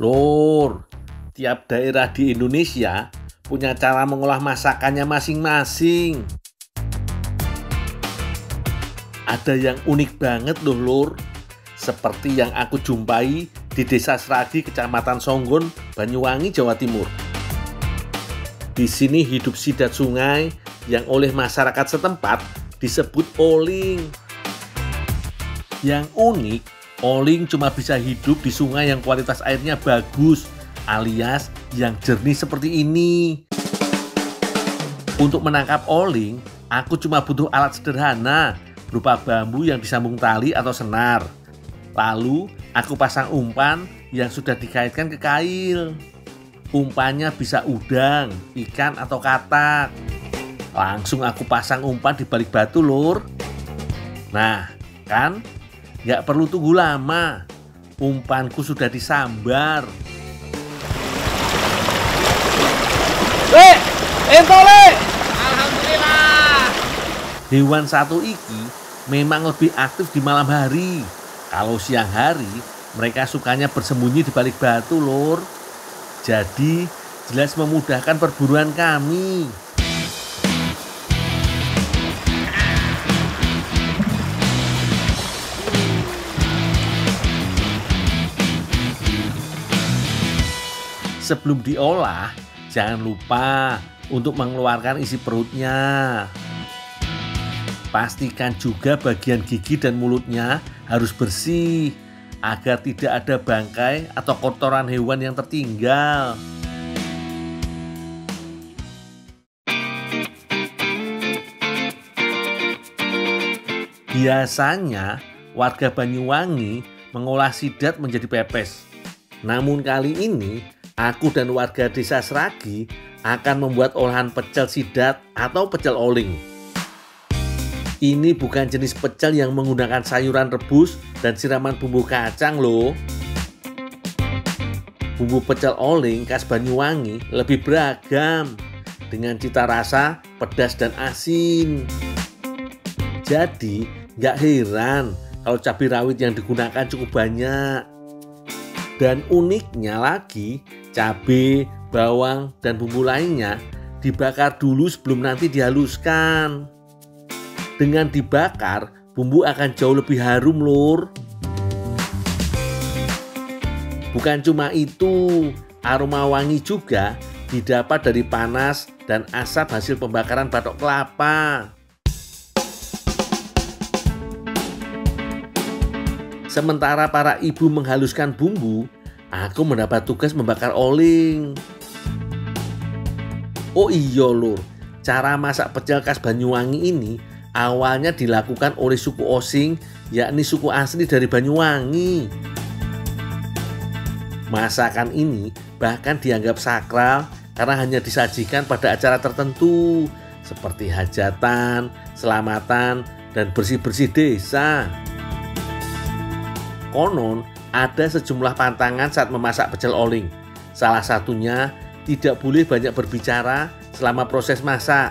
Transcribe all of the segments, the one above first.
Lur, tiap daerah di Indonesia punya cara mengolah masakannya masing-masing. Ada yang unik banget loh Lur, seperti yang aku jumpai di Desa Sragi, Kecamatan Songgon, Banyuwangi, Jawa Timur. Di sini hidup sidat sungai yang oleh masyarakat setempat disebut oling. Yang unik, oling cuma bisa hidup di sungai yang kualitas airnya bagus, alias yang jernih seperti ini. Untuk menangkap oling, aku cuma butuh alat sederhana berupa bambu yang disambung tali atau senar. Lalu, aku pasang umpan yang sudah dikaitkan ke kail. Umpannya bisa udang, ikan, atau katak. Langsung aku pasang umpan di balik batu, Lur. Nah, kan? Nggak perlu tunggu lama. Umpanku sudah disambar. Entole! Alhamdulillah. Hewan satu iki memang lebih aktif di malam hari. Kalau siang hari, mereka sukanya bersembunyi di balik batu, Lur. Jadi, jelas memudahkan perburuan kami. Sebelum diolah, jangan lupa untuk mengeluarkan isi perutnya. Pastikan juga bagian gigi dan mulutnya harus bersih agar tidak ada bangkai atau kotoran hewan yang tertinggal. Biasanya warga Banyuwangi mengolah sidat menjadi pepes. Namun kali ini aku dan warga Desa Sragi akan membuat olahan pecel sidat atau pecel oling. Ini bukan jenis pecel yang menggunakan sayuran rebus dan siraman bumbu kacang loh. Bumbu pecel oling khas Banyuwangi lebih beragam dengan cita rasa pedas dan asin. Jadi nggak heran kalau cabai rawit yang digunakan cukup banyak. Dan uniknya lagi, cabai, bawang, dan bumbu lainnya dibakar dulu sebelum nanti dihaluskan. Dengan dibakar, bumbu akan jauh lebih harum, Lur. Bukan cuma itu, aroma wangi juga didapat dari panas dan asap hasil pembakaran batok kelapa. Sementara para ibu menghaluskan bumbu, aku mendapat tugas membakar oling. Oh iya Lur, cara masak pecel khas Banyuwangi ini awalnya dilakukan oleh suku Osing, yakni suku asli dari Banyuwangi. Masakan ini bahkan dianggap sakral karena hanya disajikan pada acara tertentu seperti hajatan, selamatan, dan bersih-bersih desa. Konon ada sejumlah pantangan saat memasak pecel oling. Salah satunya tidak boleh banyak berbicara selama proses masak.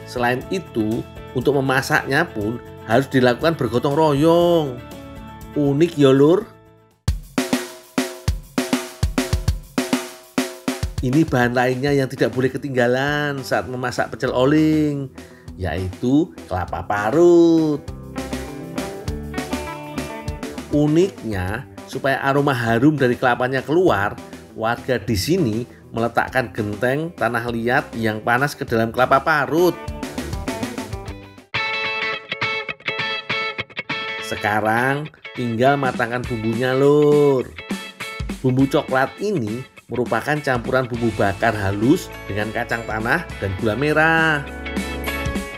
Selain itu, untuk memasaknya pun harus dilakukan bergotong royong. Unik ya Lur. Ini bahan lainnya yang tidak boleh ketinggalan saat memasak pecel oling, yaitu kelapa parut. Uniknya, supaya aroma harum dari kelapanya keluar, warga di sini meletakkan genteng tanah liat yang panas ke dalam kelapa parut. Sekarang tinggal matangkan bumbunya, Lur. Bumbu coklat ini merupakan campuran bumbu bakar halus dengan kacang tanah dan gula merah.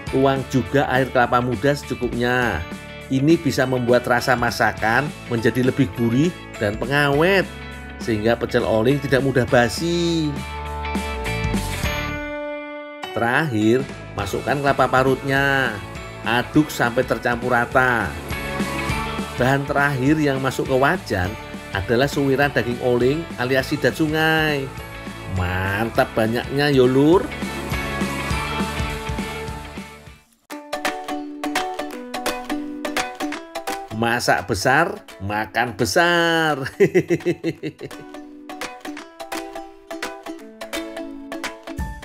Tuang juga air kelapa muda secukupnya. Ini bisa membuat rasa masakan menjadi lebih gurih dan pengawet, sehingga pecel oling tidak mudah basi. Terakhir, masukkan kelapa parutnya. Aduk sampai tercampur rata. Bahan terakhir yang masuk ke wajan adalah suwiran daging oling alias sidat sungai. Mantap banyaknya yo Lur. Masak besar, makan besar.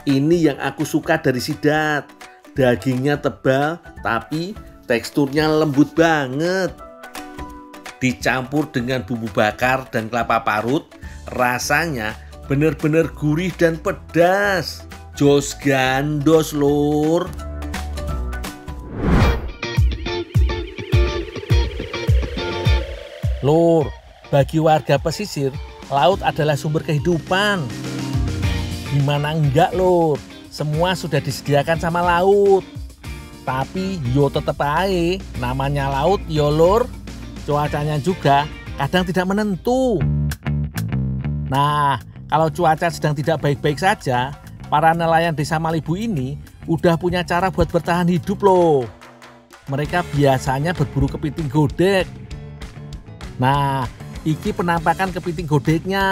Ini yang aku suka dari sidat. Dagingnya tebal tapi teksturnya lembut banget. Dicampur dengan bumbu bakar dan kelapa parut, rasanya bener-bener gurih dan pedas. Jos gandos, lur. Lur, bagi warga pesisir, laut adalah sumber kehidupan. Gimana enggak, lur? Semua sudah disediakan sama laut. Tapi yo tetep aja, namanya laut yo, lur. Cuacanya juga kadang tidak menentu. Nah, kalau cuaca sedang tidak baik-baik saja, para nelayan desa Malibu ini udah punya cara buat bertahan hidup loh. Mereka biasanya berburu kepiting godek. Nah, iki penampakan kepiting godeknya.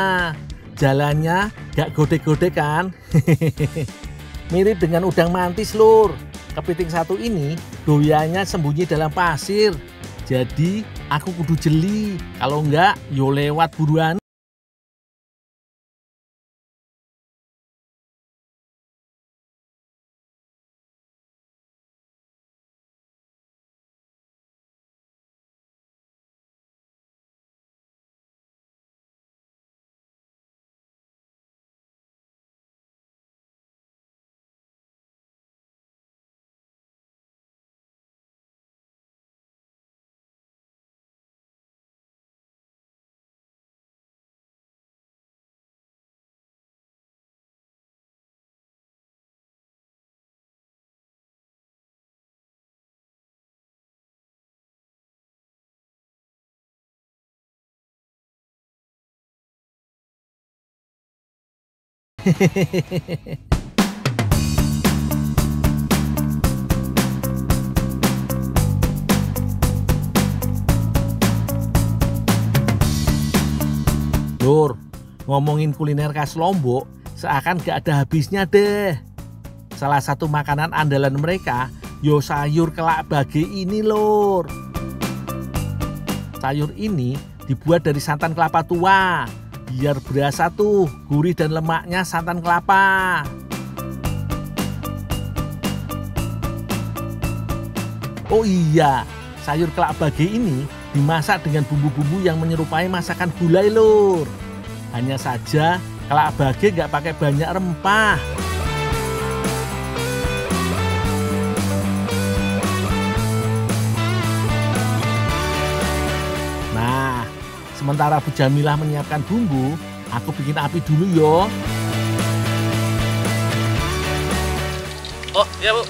Jalannya gak godek-godek kan? Mirip dengan udang mantis, lur. Kepiting satu ini doyannya sembunyi dalam pasir. Jadi aku kudu jeli. Kalau enggak, yo lewat buruan. Lur, ngomongin kuliner khas Lombok, seakan gak ada habisnya deh. Salah satu makanan andalan mereka, yo sayur kelak bage ini, lur. Sayur ini dibuat dari santan kelapa tua, biar berasa tuh gurih dan lemaknya santan kelapa. Oh iya, sayur kelak bage ini dimasak dengan bumbu-bumbu yang menyerupai masakan gulai, lur. Hanya saja kelak bage nggak pakai banyak rempah. Nah, sementara Bu Jamilah menyiapkan bumbu, aku bikin api dulu yo. Oh, iya, Bu.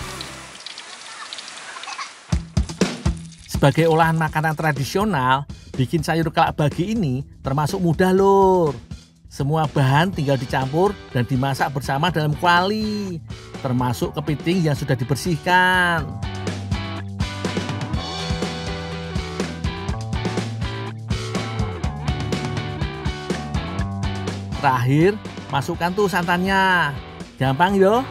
Sebagai olahan makanan tradisional, bikin sayur kelak bage ini termasuk mudah, lur. Semua bahan tinggal dicampur dan dimasak bersama dalam kuali, termasuk kepiting yang sudah dibersihkan. Terakhir, masukkan tuh santannya. Gampang yo.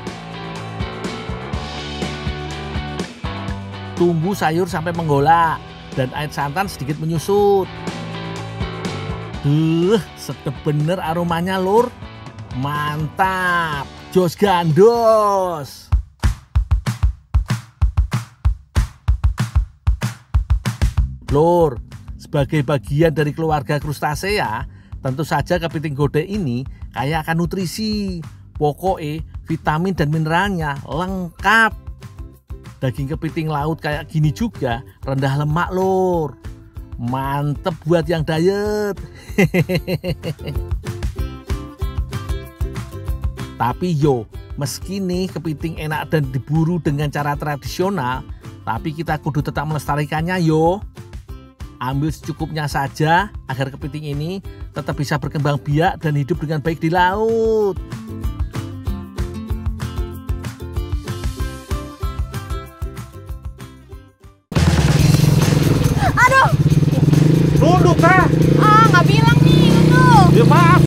Tunggu sayur sampai menggolak dan air santan sedikit menyusut. Sedep bener aromanya, lur. Mantap, jos gandos. Lur, sebagai bagian dari keluarga krustasea, tentu saja kepiting godek ini kaya akan nutrisi. Pokoknya vitamin dan mineralnya lengkap. Daging kepiting laut kayak gini juga rendah lemak, lur. Mantep buat yang diet. Tapi yo, meski nih kepiting enak dan diburu dengan cara tradisional, tapi kita kudu tetap melestarikannya yo. Ambil secukupnya saja agar kepiting ini tetap bisa berkembang biak dan hidup dengan baik di laut. Duduk, Kak. Nggak bilang nih, duduk. Ya maaf,